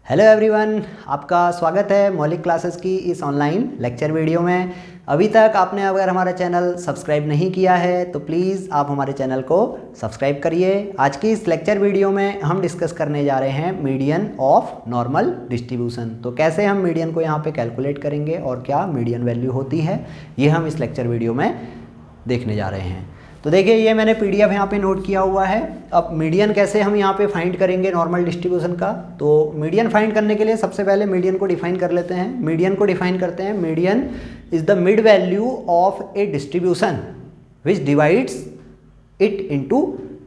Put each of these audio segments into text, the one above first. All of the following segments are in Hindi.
हेलो एवरीवन, आपका स्वागत है मौलिक क्लासेस की इस ऑनलाइन लेक्चर वीडियो में। अभी तक आपने अगर हमारा चैनल सब्सक्राइब नहीं किया है तो प्लीज़ आप हमारे चैनल को सब्सक्राइब करिए। आज की इस लेक्चर वीडियो में हम डिस्कस करने जा रहे हैं मीडियन ऑफ नॉर्मल डिस्ट्रीब्यूशन। तो कैसे हम मीडियन को यहाँ पे कैलकुलेट करेंगे और क्या मीडियन वैल्यू होती है, ये हम इस लेक्चर वीडियो में देखने जा रहे हैं। तो देखिए, ये मैंने पीडीएफ यहाँ पे नोट किया हुआ है। अब मीडियन कैसे हम यहाँ पे फाइंड करेंगे नॉर्मल डिस्ट्रीब्यूशन का, तो मीडियन फाइंड करने के लिए सबसे पहले मीडियन को डिफाइन कर लेते हैं। मीडियन को डिफाइन करते हैं, median is the mid value of A distribution which divides it into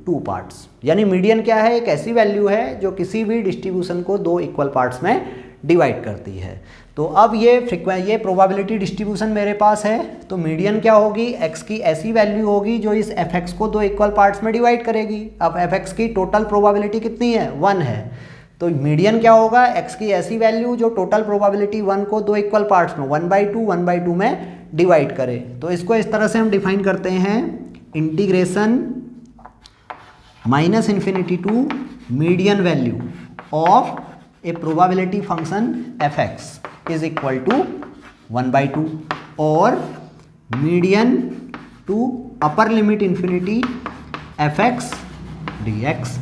two parts. यानी मीडियन क्या है, एक ऐसी वैल्यू है जो किसी भी डिस्ट्रीब्यूशन को दो इक्वल पार्ट्स में डिवाइड करती है। तो अब ये प्रोबेबिलिटी डिस्ट्रीब्यूशन मेरे पास है, तो मीडियन क्या होगी, x की ऐसी वैल्यू होगी जो इस fx को दो इक्वल पार्ट्स में डिवाइड करेगी। अब fx की टोटल प्रोबेबिलिटी कितनी है, 1 है, तो मीडियन क्या होगा, x की ऐसी वैल्यू जो टोटल प्रोबेबिलिटी 1 को दो इक्वल पार्ट्स में 1/2 में डिवाइड करे। तो इसको इस तरह से हम डिफाइन करते हैं, integration -∞ to median value of a probability function fx is equal to 1/2 और median to upper limit infinity fx dx।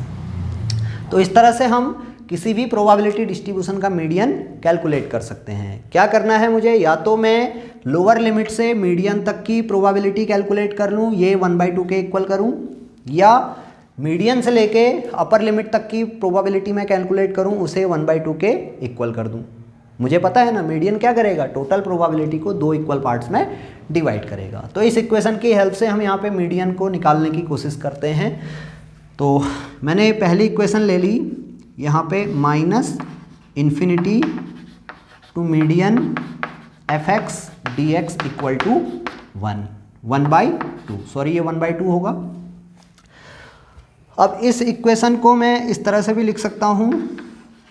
तो इस तरह से हम किसी भी प्रोबेबिलिटी डिस्ट्रीब्यूशन का मीडियन कैलकुलेट कर सकते हैं। क्या करना है मुझे, या तो मैं लोअर लिमिट से मीडियन तक की प्रोबेबिलिटी कैलकुलेट कर लूँ, ये 1/2 के इक्वल करूँ, या मीडियन से लेके अपर लिमिट तक की प्रोबेबिलिटी मैं कैलकुलेट करूँ, उसे 1/2 के इक्वल कर दूँ। मुझे पता है ना मीडियन क्या करेगा, टोटल प्रोबेबिलिटी को दो इक्वल पार्ट्स में डिवाइड करेगा। तो इस इक्वेशन की हेल्प से हम यहाँ पे मीडियन को निकालने की कोशिश करते हैं। तो मैंने पहली इक्वेशन ले ली, यहाँ पे -∞ to median fx dx equal to 1/2, sorry ये 1/2 होगा। अब इस इक्वेशन को मैं इस तरह से भी लिख सकता हूँ,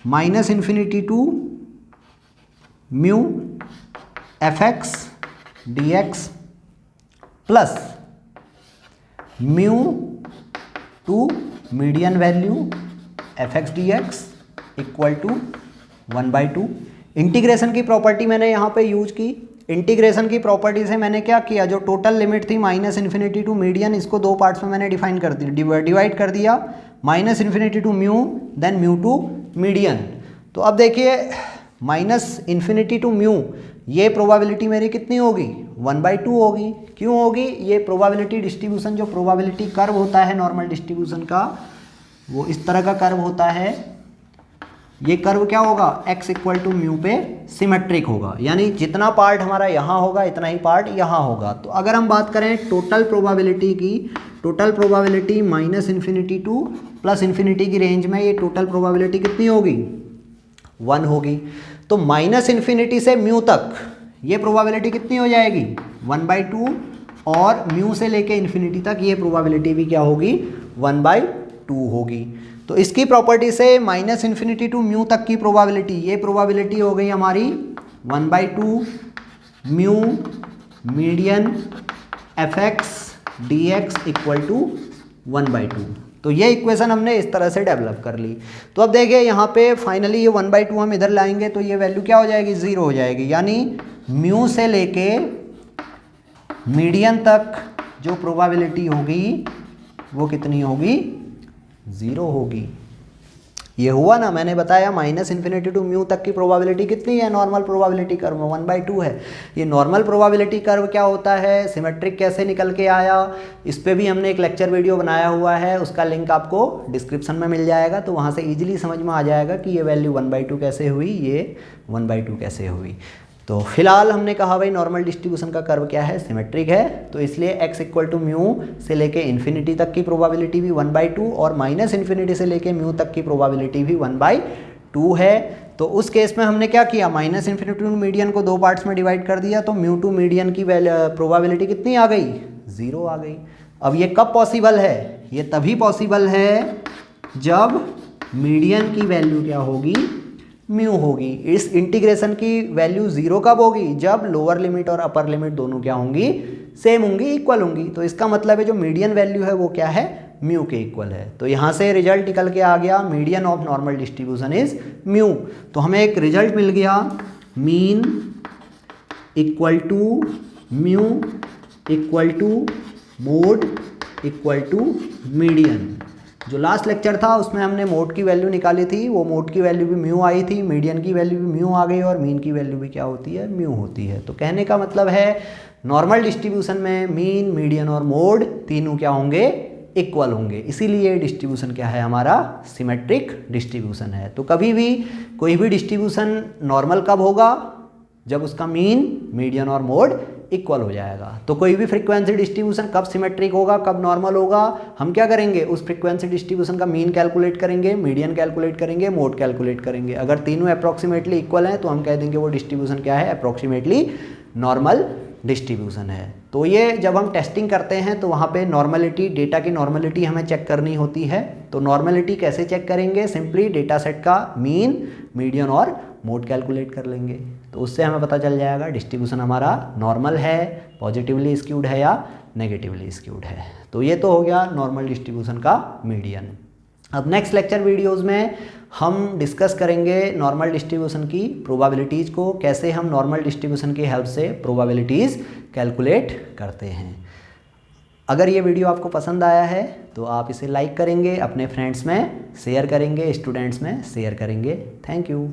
-∞ to mu fx dx plus mu to median value fx dx equal to 1/2। Integration की प्रॉपर्टी मैंने यहाँ पे यूज की। इंटीग्रेशन की प्रॉपर्टी से मैंने क्या किया, जो टोटल लिमिट थी -∞ टू मीडियन, इसको दो पार्ट्स में मैंने डिफाइन कर दिया, डिवाइड कर दिया, -∞ to mu then mu to median. तो अब देखिए -∞ टू म्यू, ये प्रोबेबिलिटी मेरी कितनी होगी, 1/2 होगी। क्यों होगी, ये प्रोबेबिलिटी डिस्ट्रीब्यूशन, जो प्रोबेबिलिटी कर्व होता है नॉर्मल डिस्ट्रीब्यूशन का, वो इस तरह का कर्व होता है। ये कर्व क्या होगा, x इक्वल टू म्यू पे सिमेट्रिक होगा, यानी जितना पार्ट हमारा यहाँ होगा इतना ही पार्ट यहाँ होगा। तो अगर हम बात करें टोटल प्रोबेबिलिटी की, टोटल प्रोबेबिलिटी -∞ टू +∞ की रेंज में ये टोटल प्रोबेबिलिटी कितनी होगी, 1 होगी। तो -∞ से म्यू तक ये प्रोबेबिलिटी कितनी हो जाएगी, 1/2, और म्यू से लेके इन्फिनिटी तक ये प्रोबेबिलिटी भी क्या होगी, 1/2 होगी। तो इसकी प्रॉपर्टी से -∞ टू म्यू तक की प्रोबेबिलिटी, ये प्रोबेबिलिटी हो गई हमारी 1/2 mu median fx dx equal to 1/2। तो ये इक्वेशन हमने इस तरह से डेवलप कर ली। तो अब देखिए यहाँ पे फाइनली ये 1/2 हम इधर लाएंगे तो ये वैल्यू क्या हो जाएगी, 0 हो जाएगी। यानी म्यू से लेके मीडियन तक जो प्रोबेबिलिटी होगी वो कितनी होगी, 0 होगी। ये हुआ ना, मैंने बताया -∞ टू म्यू तक की प्रोबेबिलिटी कितनी है, नॉर्मल प्रोबेबिलिटी कर्व में 1/2 है। ये नॉर्मल प्रोबेबिलिटी कर्व क्या होता है, सिमेट्रिक कैसे निकल के आया, इस पे भी हमने एक लेक्चर वीडियो बनाया हुआ है, उसका लिंक आपको डिस्क्रिप्शन में मिल जाएगा। तो वहाँ से इजीली समझ में आ जाएगा कि ये वैल्यू 1/2 कैसे हुई, ये 1/2 कैसे हुई। तो फिलहाल हमने कहा भाई नॉर्मल डिस्ट्रीब्यूशन का कर्व क्या है, सिमेट्रिक है, तो इसलिए x इक्वल टू म्यू से लेके इन्फिनिटी तक की प्रोबेबिलिटी भी 1/2 और -∞ से लेके म्यू तक की प्रोबेबिलिटी भी 1/2 है। तो उस केस में हमने क्या किया, -∞ टू मीडियन को दो पार्ट्स में डिवाइड कर दिया, तो म्यू टू मीडियन की प्रोबेबिलिटी कितनी आ गई, 0 आ गई। अब ये कब पॉसिबल है, ये तभी पॉसिबल है जब मीडियन की वैल्यू क्या होगी, म्यू होगी। इस इंटीग्रेशन की वैल्यू 0 कब होगी, जब लोअर लिमिट और अपर लिमिट दोनों क्या होंगी, सेम होंगी, इक्वल होंगी। तो इसका मतलब है जो मीडियन वैल्यू है वो क्या है, म्यू के इक्वल है। तो यहाँ से रिजल्ट निकल के आ गया median of normal distribution is mu. तो हमें एक रिजल्ट मिल गया mean equal to mu equal to mode equal to median. जो लास्ट लेक्चर था उसमें हमने मोड की वैल्यू निकाली थी, वो मोड की वैल्यू भी म्यू आई थी, मीडियन की वैल्यू भी म्यू आ गई और मीन की वैल्यू भी क्या होती है, म्यू होती है। तो कहने का मतलब है नॉर्मल डिस्ट्रीब्यूशन में मीन, मीडियन और मोड तीनों क्या होंगे, इक्वल होंगे। इसीलिए डिस्ट्रीब्यूशन क्या है हमारा, सिमेट्रिक डिस्ट्रीब्यूशन है। तो कभी भी कोई भी डिस्ट्रीब्यूशन नॉर्मल कब होगा, जब उसका मीन, मीडियन और मोड इक्वल हो जाएगा। तो कोई भी फ्रीक्वेंसी डिस्ट्रीब्यूशन कब सिमेट्रिक होगा, कब नॉर्मल होगा, हम क्या करेंगे, उस फ्रीक्वेंसी डिस्ट्रीब्यूशन का मीन कैलकुलेट करेंगे, मीडियन कैलकुलेट करेंगे, मोड कैलकुलेट करेंगे। अगर तीनों अप्रॉक्सीमेटली इक्वल हैं तो हम कह देंगे वो डिस्ट्रीब्यूशन क्या है, अप्रॉक्सीमेटली नॉर्मल डिस्ट्रीब्यूशन है। तो ये जब हम टेस्टिंग करते हैं तो वहाँ पे नॉर्मलिटी, डेटा की नॉर्मलिटी हमें चेक करनी होती है। तो नॉर्मलिटी कैसे चेक करेंगे, सिंपली डेटा सेट का मीन, मीडियन और मोड कैलकुलेट कर लेंगे। तो उससे हमें पता चल जाएगा डिस्ट्रीब्यूशन हमारा नॉर्मल है, पॉजिटिवली स्क्यूड है या नेगेटिवली स्क्यूड है। तो ये तो हो गया नॉर्मल डिस्ट्रीब्यूशन का मीडियन। अब नेक्स्ट लेक्चर वीडियोज़ में हम डिस्कस करेंगे नॉर्मल डिस्ट्रीब्यूशन की प्रोबेबिलिटीज़ को, कैसे हम नॉर्मल डिस्ट्रीब्यूशन की हेल्प से प्रोबेबिलिटीज़ कैलकुलेट करते हैं। अगर ये वीडियो आपको पसंद आया है तो आप इसे लाइक करेंगे, अपने फ्रेंड्स में शेयर करेंगे, स्टूडेंट्स में शेयर करेंगे। Thank you.